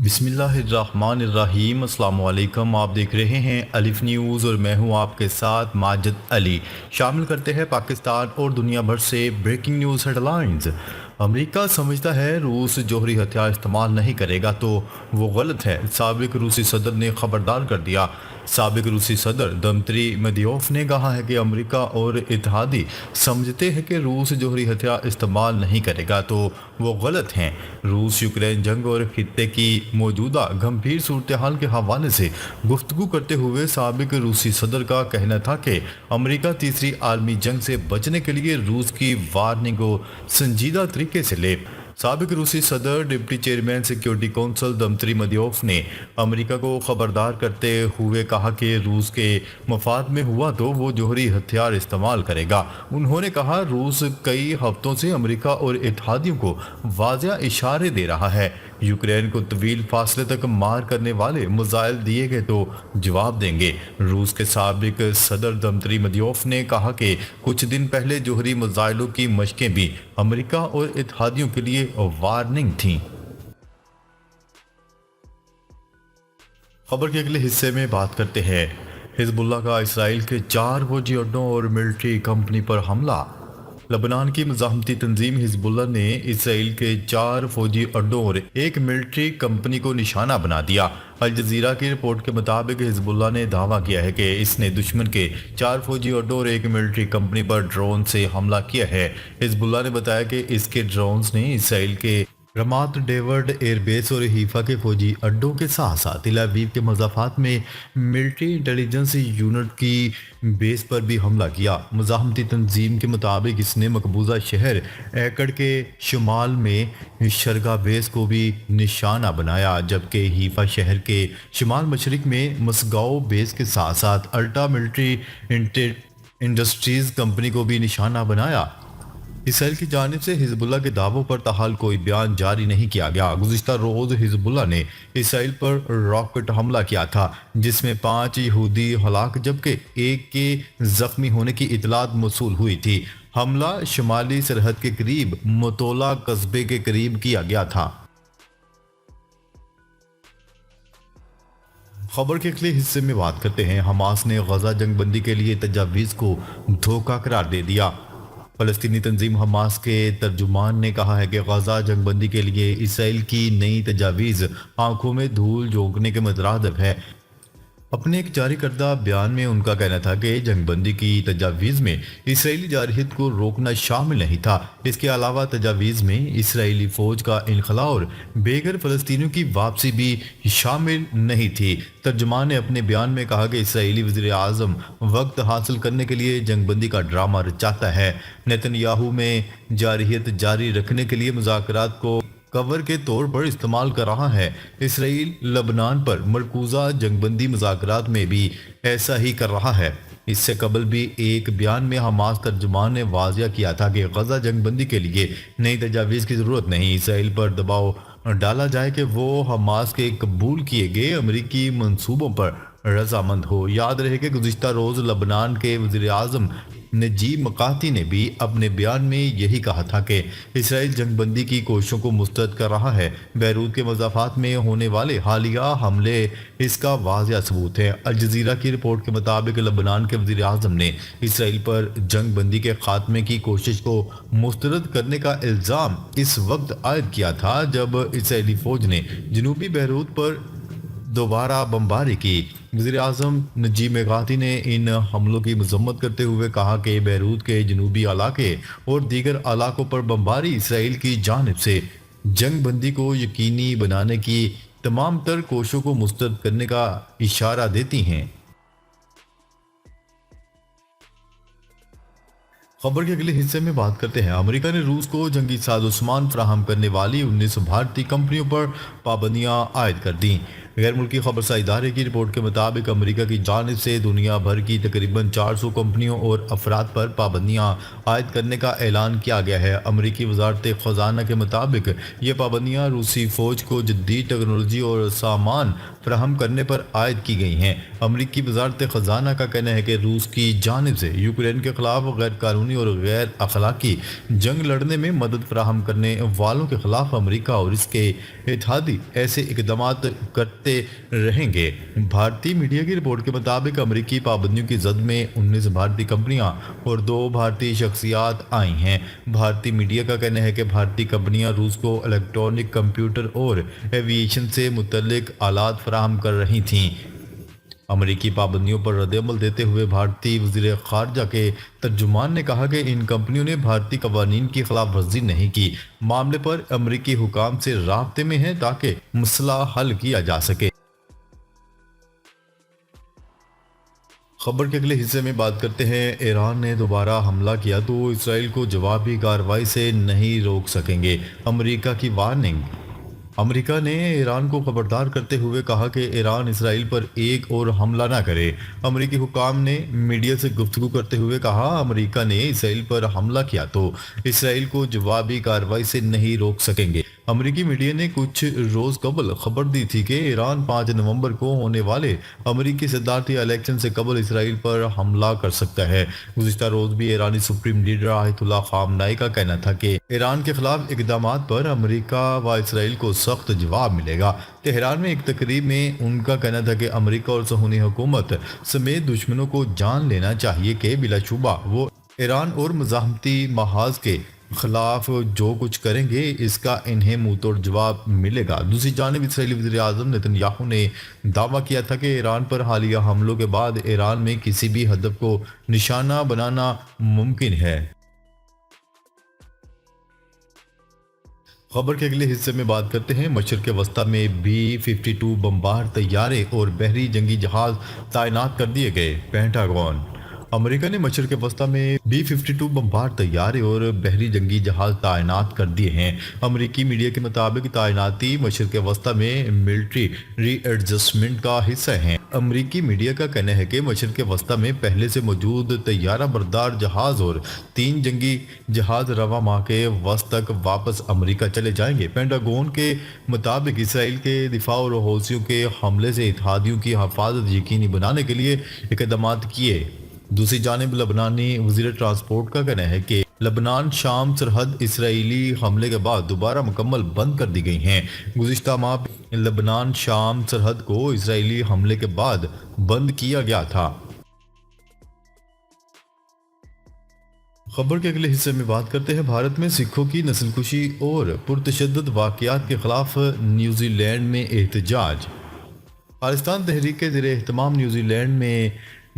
بسم اللہ الرحمن الرحیم۔ السلام علیکم، آپ دیکھ رہے ہیں الف نیوز اور میں ہوں آپ کے ساتھ ماجد علی۔ شامل کرتے ہیں پاکستان اور دنیا بھر سے بریکنگ نیوز ہیڈ لائنز۔ امریکہ سمجھتا ہے روس جوہری ہتھیار استعمال نہیں کرے گا تو وہ غلط ہے، سابق روسی صدر نے خبردار کر دیا۔ سابق روسی صدر دمتری میدویف نے کہا ہے کہ امریکہ اور اتحادی سمجھتے ہیں کہ روس جوہری ہتھیار استعمال نہیں کرے گا تو وہ غلط ہیں۔ روس یوکرین جنگ اور خطے کی موجودہ گھمبیر صورتحال کے حوالے سے گفتگو کرتے ہوئے سابق روسی صدر کا کہنا تھا کہ امریکہ تیسری عالمی جنگ سے بچنے کے لیے روس کی وارننگ کو سنجیدہ طریقے سے لے۔ سابق روسی صدر deputy chairman security council Dmitry Medvedev نے امریکہ کو خبردار کرتے ہوئے کہا کہ روس کے مفاد میں ہوا تو وہ جوہری ہتھیار استعمال کرے گا۔ انہوں نے کہا روس کئی ہفتوں سے امریکہ اور اتحادیوں کو واضح اشارے دے رہا ہے، یوکرین کو طویل فاصلے تک مار کرنے والے میزائل دیے گئے تو جواب دیں گے۔ روس کے سابق صدر دمتری میدویف نے کہا کہ کچھ دن پہلے جوہری میزائلوں کی مشقیں بھی امریکہ اور اتحادیوں کے لیے وارننگ تھیں۔ خبر کے اگلے حصے میں بات کرتے ہیں حزب اللہ کا اسرائیل کے 4 فوجی اڈوں اور ملٹری کمپنی پر حملہ۔ لبنان کی مزاحمتی تنظیم حزب اللہ نے اسرائیل کے 4 فوجی اڈوں اور ایک ملٹری کمپنی کو نشانہ بنا دیا۔ الجزیرہ کی رپورٹ کے مطابق حزب اللہ نے دعویٰ کیا ہے کہ اس نے دشمن کے 4 فوجی اڈوں اور ایک ملٹری کمپنی پر ڈرون سے حملہ کیا ہے۔ حزب اللہ نے بتایا کہ اس کے ڈرونز نے اسرائیل کے رامات ڈیوڈ ایئر بیس اور حیفا کے فوجی اڈوں کے ساتھ ساتھ تل ابیب کے مضافات میں ملٹری انٹیلیجنس یونٹ کی بیس پر بھی حملہ کیا۔ مزاحمتی تنظیم کے مطابق اس نے مقبوضہ شہر ایکڑ کے شمال میں شرگا بیس کو بھی نشانہ بنایا، جبکہ حیفا شہر کے شمال مشرق میں مسگاؤ بیس کے ساتھ ساتھ الٹا ملٹری انڈسٹریز کمپنی کو بھی نشانہ بنایا۔ اسرائیل کی جانب سے حزب اللہ کے دعووں پر تاحال کوئی بیان جاری نہیں کیا گیا۔ گزشتہ روز حزب اللہ نے اسرائیل پر راکٹ حملہ کیا تھا جس میں 5 یہودی ہلاک جبکہ ایک کے زخمی ہونے کی اطلاعات موصول ہوئی تھی۔ حملہ شمالی سرحد کے قریب متولا قصبے کے قریب کیا گیا تھا۔ خبر کے اگلے حصے میں بات کرتے ہیں حماس نے غزہ جنگ بندی کے لیے تجاویز کو دھوکہ قرار دے دیا۔ فلسطینی تنظیم حماس کے ترجمان نے کہا ہے کہ غزہ جنگ بندی کے لیے اسرائیل کی نئی تجاویز آنکھوں میں دھول جھونکنے کے مترادف ہے۔ اپنے ایک جاری کردہ بیان میں ان کا کہنا تھا کہ جنگ بندی کی تجاویز میں اسرائیلی جارحیت کو روکنا شامل نہیں تھا۔ اس کے علاوہ تجاویز میں اسرائیلی فوج کا انخلاء اور بے گھر فلسطینیوں کی واپسی بھی شامل نہیں تھی۔ ترجمان نے اپنے بیان میں کہا کہ اسرائیلی وزیر اعظم وقت حاصل کرنے کے لیے جنگ بندی کا ڈرامہ رچاتا ہے، نیتن یاہو میں جارحیت جاری رکھنے کے لیے مذاکرات کو کور کے طور پر استعمال کر رہا ہے۔ اسرائیل لبنان پر مرکوزہ جنگ بندی مذاکرات میں بھی ایسا ہی کر رہا ہے۔ اس سے قبل بھی ایک بیان میں حماس ترجمان نے واضح کیا تھا کہ غزہ جنگ بندی کے لیے نئی تجاویز کی ضرورت نہیں، اسرائیل پر دباؤ ڈالا جائے کہ وہ حماس کے قبول کیے گئے امریکی منصوبوں پر رضامند ہو۔ یاد رہے کہ گزشتہ روز لبنان کے وزیر اعظم نجیب مکاتی نے بھی اپنے بیان میں یہی کہا تھا کہ اسرائیل جنگ بندی کی کوششوں کو مسترد کر رہا ہے۔ بیروت کے مضافات میں ہونے والے حالیہ حملے اس کا واضح ثبوت ہے۔ الجزیرہ کی رپورٹ کے مطابق لبنان کے وزیر اعظم نے اسرائیل پر جنگ بندی کے خاتمے کی کوشش کو مسترد کرنے کا الزام اس وقت عائد کیا تھا جب اسرائیلی فوج نے جنوبی بیروت پر دوبارہ بمباری کی۔ وزیر اعظم نجیب مکاتی نے ان حملوں کی مذمت کرتے ہوئے کہا کہ بیروت کے جنوبی علاقے اور دیگر علاقوں پر بمباری اسرائیل کی جانب سے جنگ بندی کو یقینی بنانے کی تمام تر کوششوں کو مسترد کرنے کا اشارہ دیتی ہیں۔ خبر کے اگلے حصے میں بات کرتے ہیں امریکہ نے روس کو جنگی سازوسامان فراہم کرنے والی 19 بھارتی کمپنیوں پر پابندیاں عائد کر دیں۔ غیر ملکی خبرسا ادارے کی رپورٹ کے مطابق امریکہ کی جانب سے دنیا بھر کی تقریباً 400 کمپنیوں اور افراد پر پابندیاں عائد کرنے کا اعلان کیا گیا ہے۔ امریکی وزارت خزانہ کے مطابق یہ پابندیاں روسی فوج کو جدید ٹیکنالوجی اور سامان فراہم کرنے پر عائد کی گئی ہیں۔ امریکی وزارت خزانہ کا کہنا ہے کہ روس کی جانب سے یوکرین کے خلاف غیر قانونی اور غیر اخلاقی جنگ لڑنے میں مدد فراہم کرنے والوں کے خلاف امریکہ اور اس کے اتحادی ایسے اقدامات کرتے رہیں گے۔ بھارتی میڈیا کی رپورٹ کے مطابق امریکی پابندیوں کی زد میں 19 بھارتی کمپنیاں اور 2 بھارتی شخصیات آئی ہیں۔ بھارتی میڈیا کا کہنا ہے کہ بھارتی کمپنیاں روس کو الیکٹرانک، کمپیوٹر اور ایویشن سے متعلق آلات فراہم کر رہی تھیں۔ امریکی پابندیوں پر رد عمل دیتے ہوئے بھارتی وزیر خارجہ کے ترجمان نے کہا کہ ان کمپنیوں نے بھارتی قوانین کی خلاف ورزی نہیں کی، معاملے پر امریکی حکام سے رابطے میں ہیں تاکہ مسئلہ حل کیا جا سکے۔ خبر کے اگلے حصے میں بات کرتے ہیں، ایران نے دوبارہ حملہ کیا تو اسرائیل کو جوابی کارروائی سے نہیں روک سکیں گے، امریکہ کی وارننگ۔ امریکہ نے ایران کو خبردار کرتے ہوئے کہا کہ ایران اسرائیل پر ایک اور حملہ نہ کرے۔ امریکی حکام نے میڈیا سے گفتگو کرتے ہوئے کہا، امریکہ نے اسرائیل پر حملہ کیا تو اسرائیل کو جوابی کارروائی سے نہیں روک سکیں گے۔ امریکی میڈیا نے کچھ روز قبل خبر دی تھی کہ ایران 5 نومبر کو ہونے والے امریکی صدارتی الیکشن سے قبل اسرائیل پر حملہ کر سکتا ہے۔ گزشتہ روز بھی ایرانی سپریم لیڈر آیت اللہ خامنائی کا کہنا تھا کہ ایران کے خلاف اقدامات پر امریکہ و اسرائیل کو سخت جواب ملے گا۔ تہران میں ایک تقریب میں ان کا کہنا تھا کہ امریکہ اور صہیونی حکومت سمیت دشمنوں کو جان لینا چاہیے کہ بلا شبہ وہ ایران اور مزاحمتی محاذ کے خلاف جو کچھ کریں گے اس کا انہیں منہ توڑ جواب ملے گا۔ دوسری جانب اسرائیلی وزیر اعظم نیتن یاہو نے دعویٰ کیا تھا کہ ایران پر حالیہ حملوں کے بعد ایران میں کسی بھی ہدف کو نشانہ بنانا ممکن ہے۔ خبر کے اگلے حصے میں بات کرتے ہیں، مشرق وسطی میں B-52 بمبار طیارے اور بحری جنگی جہاز تعینات کر دیے گئے، پینٹاگون۔ امریکہ نے مشرق وسطی میں B-52 بمبار طیارے اور بحری جنگی جہاز تعینات کر دیے ہیں۔ امریکی میڈیا کے مطابق تعیناتی مشرق وسطی میں ملٹری ری ایڈجسٹمنٹ کا حصہ ہیں۔ امریکی میڈیا کا کہنا ہے کہ مشرق وسطی میں پہلے سے موجود طیارہ بردار جہاز اور 3 جنگی جہاز رواں ماہ کے وسط تک واپس امریکہ چلے جائیں گے۔ پینٹاگون کے مطابق اسرائیل کے دفاع اور حوثیوں کے حملے سے اتحادیوں کی حفاظت یقینی بنانے کے لیے اقدامات کیے۔ دوسری جانب لبنانی وزیر ٹرانسپورٹ کا کہنا ہے کہ لبنان شام سرحد اسرائیلی حملے کے بعد دوبارہ مکمل بند کر دی گئی ہیں۔ گزشتہ ماہ لبنان شام سرحد کو اسرائیلی حملے کے بعد بند کیا گیا تھا۔ خبر کے اگلے حصے میں بات کرتے ہیں، بھارت میں سکھوں کی نسل کشی اور پرتشدد واقعات کے خلاف نیوزی لینڈ میں احتجاج۔ خالصتان تحریک کے زیر اہتمام نیوزی لینڈ میں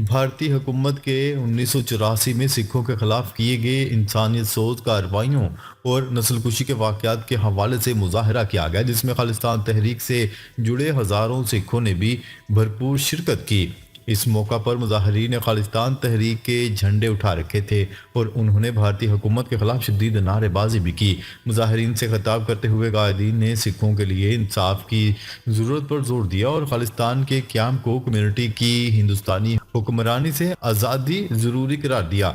بھارتی حکومت کے 1984 میں سکھوں کے خلاف کیے گئے انسانیت سوز کارروائیوں اور نسل کشی کے واقعات کے حوالے سے مظاہرہ کیا گیا، جس میں خالصتان تحریک سے جڑے ہزاروں سکھوں نے بھی بھرپور شرکت کی۔ اس موقع پر مظاہرین نے خالصتان تحریک کے جھنڈے اٹھا رکھے تھے اور انہوں نے بھارتی حکومت کے خلاف شدید نعرے بازی بھی کی۔ مظاہرین سے خطاب کرتے ہوئے قائدین نے سکھوں کے لیے انصاف کی ضرورت پر زور دیا اور خالصتان کے قیام کو کمیونٹی کی ہندوستانی حکمرانی سے آزادی ضروری قرار دیا۔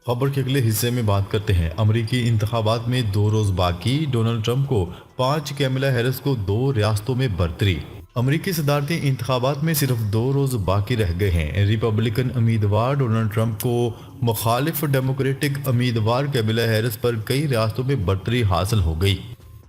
خبر کے اگلے حصے میں بات کرتے ہیں، امریکی انتخابات میں 2 روز باقی، ڈونلڈ ٹرمپ کو 5، کیملا ہیرس کو 2 ریاستوں میں برتری۔ امریکی صدارتی انتخابات میں صرف 2 روز باقی رہ گئے ہیں۔ ریپبلکن امیدوار ڈونلڈ ٹرمپ کو مخالف ڈیموکریٹک امیدوار کیملا ہیرس پر کئی ریاستوں میں برتری حاصل ہو گئی۔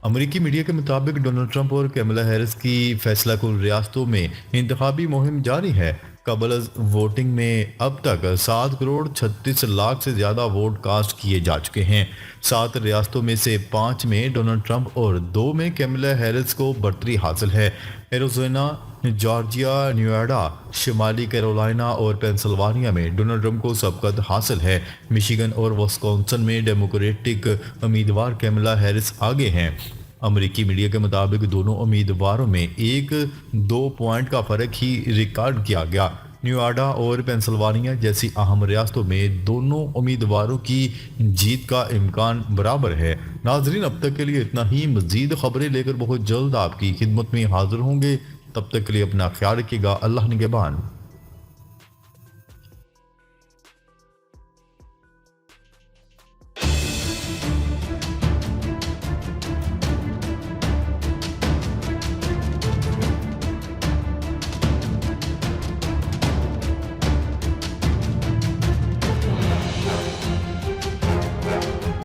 امریکی میڈیا کے مطابق ڈونلڈ ٹرمپ اور کیملا ہیرس کی فیصلہ کن ریاستوں میں انتخابی مہم جاری ہے۔ قبل از ووٹنگ میں اب تک 7 کروڑ 36 لاکھ سے زیادہ ووٹ کاسٹ کیے جا چکے ہیں۔ 7 ریاستوں میں سے 5 میں ڈونلڈ ٹرمپ اور 2 میں کیملا ہیرس کو برتری حاصل ہے۔ ایریزونا، جارجیا، نیواڈا، شمالی کیرولائنا اور پینسلوانیا میں ڈونلڈ ٹرمپ کو سبقت حاصل ہے۔ مشیگن اور وسکونسن میں ڈیموکریٹک امیدوار کیملا ہیرس آگے ہیں۔ امریکی میڈیا کے مطابق دونوں امیدواروں میں 1-2 پوائنٹ کا فرق ہی ریکارڈ کیا گیا۔ نیواڈا اور پینسلوانیا جیسی اہم ریاستوں میں دونوں امیدواروں کی جیت کا امکان برابر ہے۔ ناظرین، اب تک کے لیے اتنا ہی۔ مزید خبریں لے کر بہت جلد آپ کی خدمت میں حاضر ہوں گے، تب تک کے لیے اپنا خیال رکھیے گا۔ اللہ نگہبان۔